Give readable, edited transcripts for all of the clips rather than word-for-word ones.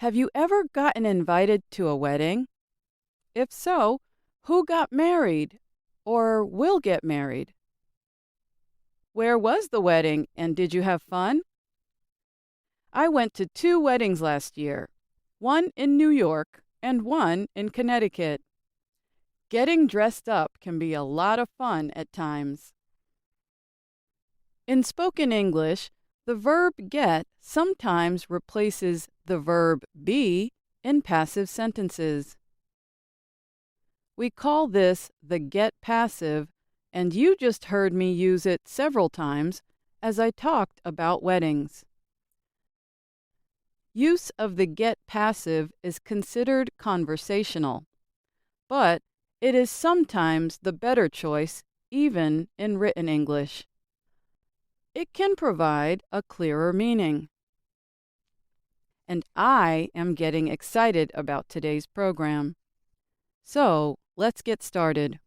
Have you ever gotten invited to a wedding? If so, who got married or will get married? Where was the wedding and did you have fun? I went to 2 weddings last year, one in New York and one in Connecticut. Getting dressed up can be a lot of fun at times. In spoken English, the verb get sometimes replaces the verb be in passive sentences. We call this the get passive, and you just heard me use it several times as I talked about weddings. Use of the get passive is considered conversational, but it is sometimes the better choice even in written English. It can provide a clearer meaning. And I am getting excited about today's program. So, let's get started.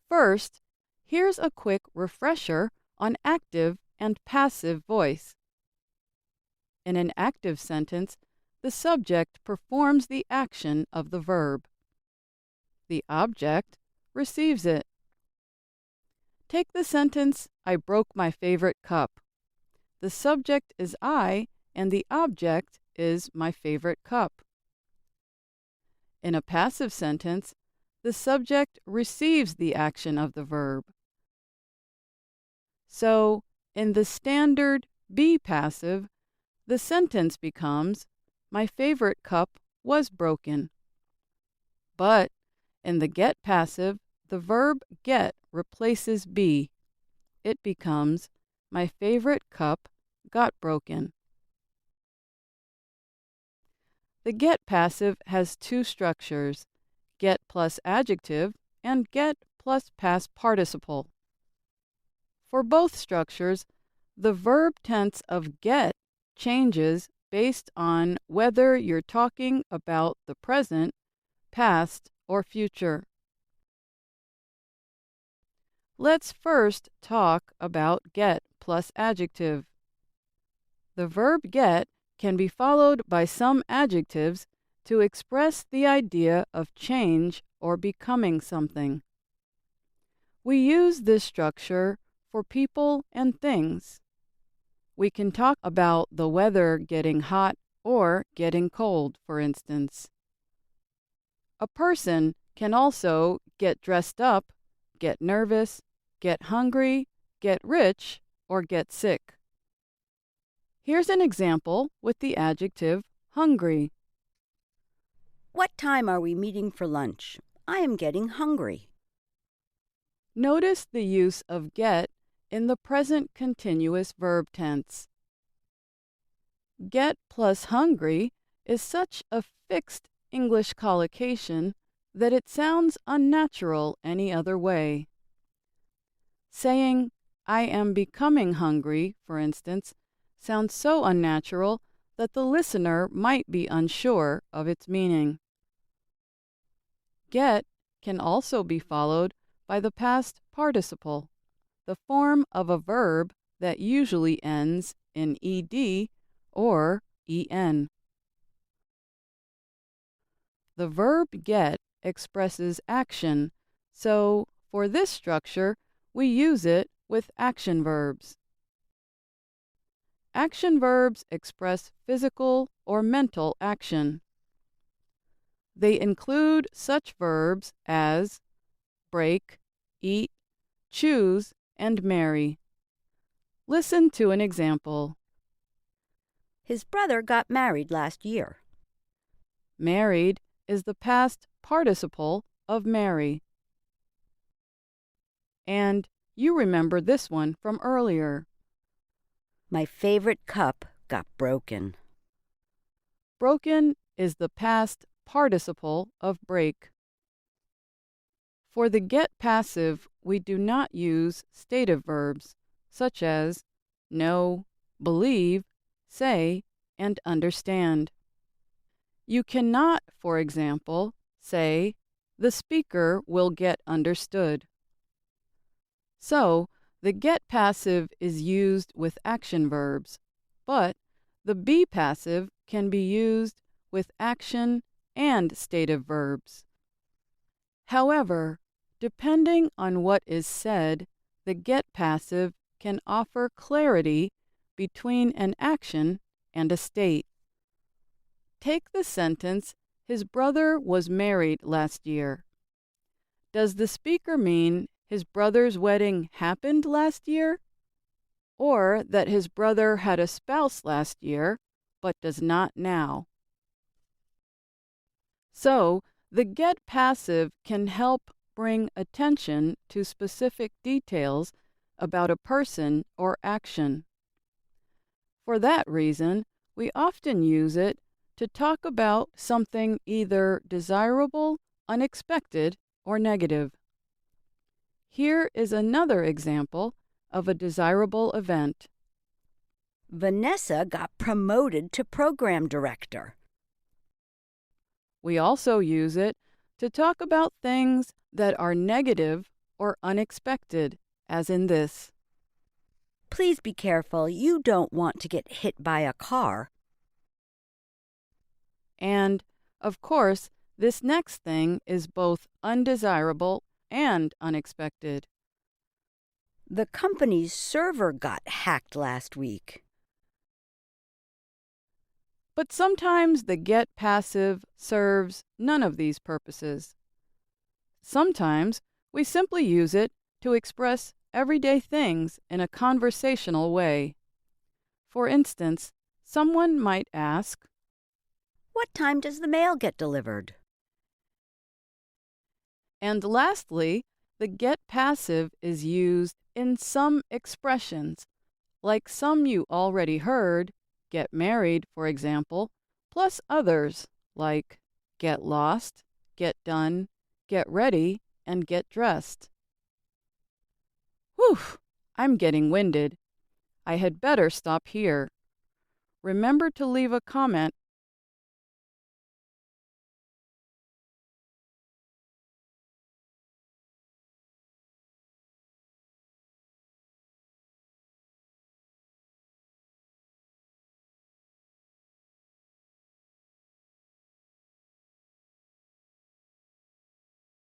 First, here's a quick refresher on active and passive voice. In an active sentence, the subject performs the action of the verb. The object receives it. Take the sentence, I broke my favorite cup. The subject is I, and the object is my favorite cup. In a passive sentence, the subject receives the action of the verb. So, in the standard be passive, the sentence becomes, my favorite cup was broken. But in the get passive, the verb get replaces be. It becomes, my favorite cup got broken. The get passive has two structures, get plus adjective and get plus past participle. For both structures, the verb tense of get changes based on whether you're talking about the present, past, or future. Let's first talk about get plus adjective. The verb get can be followed by some adjectives to express the idea of change or becoming something. We use this structure for people and things. We can talk about the weather getting hot or getting cold, for instance. A person can also get dressed up, get nervous, get hungry, get rich, or get sick. Here's an example with the adjective hungry. What time are we meeting for lunch? I am getting hungry. Notice the use of get in the present continuous verb tense. Get plus hungry is such a fixed English collocation that it sounds unnatural any other way. Saying, I am becoming hungry, for instance, sounds so unnatural that the listener might be unsure of its meaning. Get can also be followed by the past participle, the form of a verb that usually ends in ed or en. The verb get expresses action, so for this structure, we use it with action verbs. Action verbs express physical or mental action. They include such verbs as break, eat, choose, and marry. Listen to an example. His brother got married last year. Married is the past participle of marry. And you remember this one from earlier. My favorite cup got broken. Broken is the past participle of break. For the get passive, we do not use stative verbs such as know, believe, say, and understand. You cannot, for example, say, the speaker will get understood. So, the get passive is used with action verbs, but the be passive can be used with action and stative verbs. However, depending on what is said, the get passive can offer clarity between an action and a state. Take the sentence, his brother was married last year. Does the speaker mean his brother's wedding happened last year? Or that his brother had a spouse last year, but does not now? So, the get passive can help bring attention to specific details about a person or action. For that reason, we often use it to talk about something either desirable, unexpected, or negative. Here is another example of a desirable event. Vanessa got promoted to program director. We also use it to talk about things that are negative or unexpected, as in this. Please be careful. You don't want to get hit by a car. And, of course, this next thing is both undesirable and unexpected. The company's server got hacked last week. But sometimes the get passive serves none of these purposes. Sometimes we simply use it to express everyday things in a conversational way. For instance, someone might ask, What time does the mail get delivered? and lastly, the get passive is used in some expressions, like some you already heard, get married, for example, plus others like get lost, get done, get ready, and get dressed. Whew, I'm getting winded. I had better stop here. Remember to leave a comment